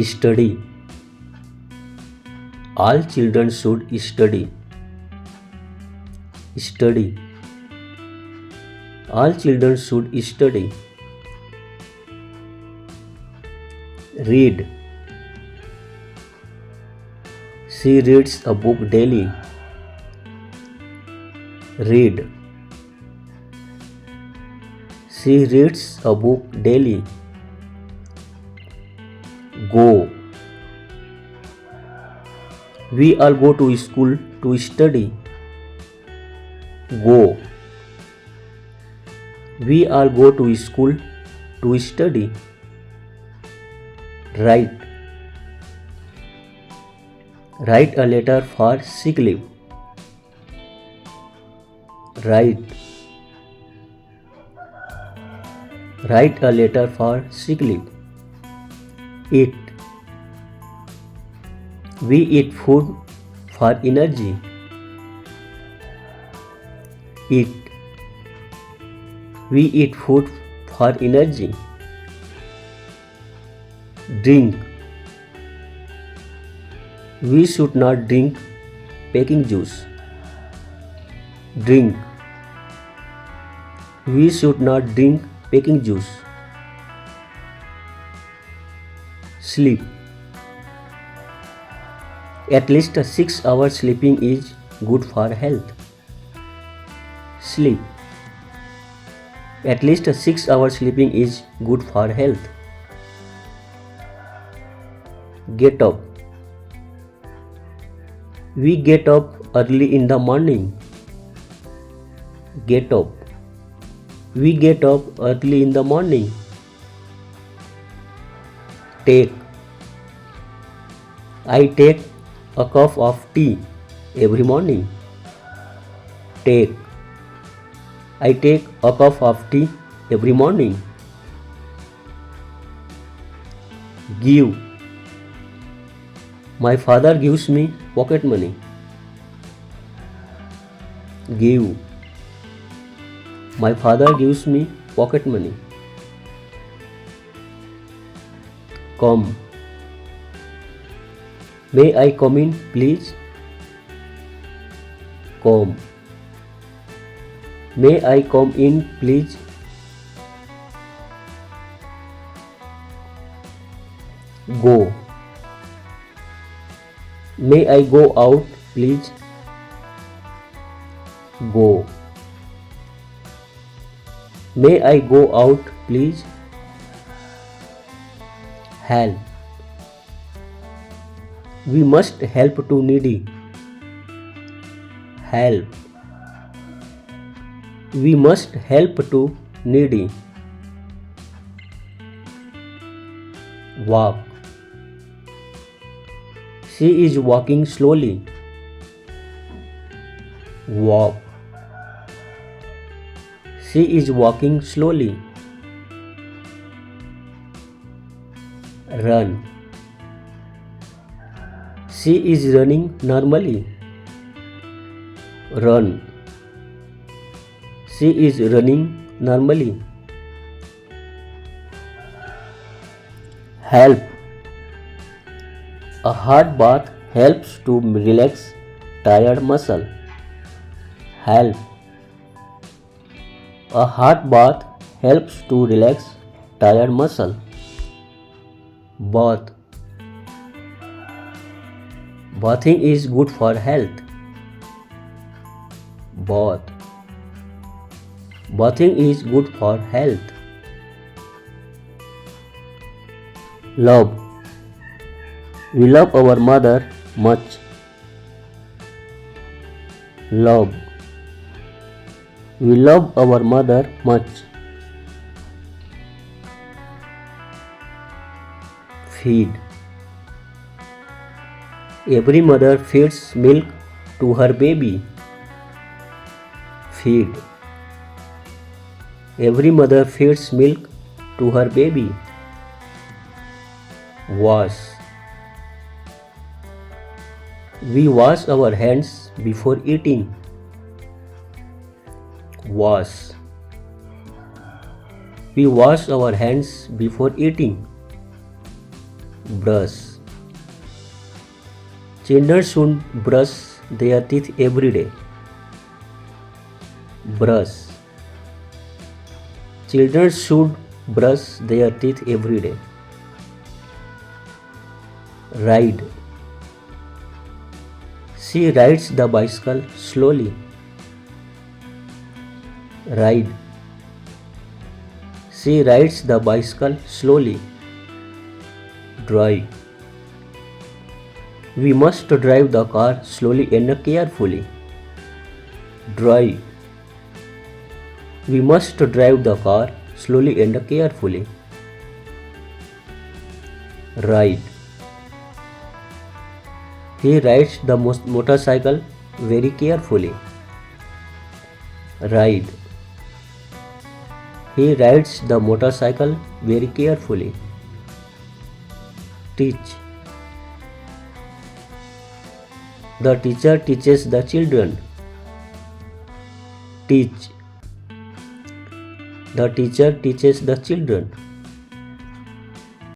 Study. All children should study. Study. All children should study. Read. She reads a book daily. Read. She reads a book daily. Go. We all go to school to study. Go. We all go to school to study. Write. Write a letter for sick leave. Write. Write a letter for sick leave. Eat. We eat food for energy. Eat. We eat food for energy. Drink. We should not drink packing juice. Drink. We should not drink packing juice. Sleep. At least 6 hours sleeping is good for health. Sleep. At least 6 hours sleeping is good for health. Get up. We get up early in the morning. Get up. We get up early in the morning. Take. I take a cup of tea every morning. Take. I take a cup of tea every morning. Give. My father gives me pocket money. Give. My father gives me pocket money. Come. May I come in, please? Come. May I come in, please? Go. May I go out, please? Go. May I go out, please? Help. We must help to needy. Help. We must help to needy. Walk. She is walking slowly. Walk. She is walking slowly. Run. She is running normally. Run. She is running normally. Help. A hot bath helps to relax tired muscle. Help. A hot bath helps to relax tired muscle. Bath. Bathing is good for health. Bath. Bathing is good for health. Love. We love our mother much. Love. We love our mother much. Feed. Every mother feeds milk to her baby. Feed. Every mother feeds milk to her baby. Wash. We wash our hands before eating. Wash. We wash our hands before eating. brush. Children should brush their teeth every day. Brush. Children should brush their teeth every day. Ride. She rides the bicycle slowly. Ride. She rides the bicycle slowly. Drive. We must drive the car slowly and carefully. Drive. We must drive the car slowly and carefully. Ride. He rides the motorcycle very carefully. Ride. He rides the motorcycle very carefully. Teach. The teacher teaches the children. Teach. The teacher teaches the children.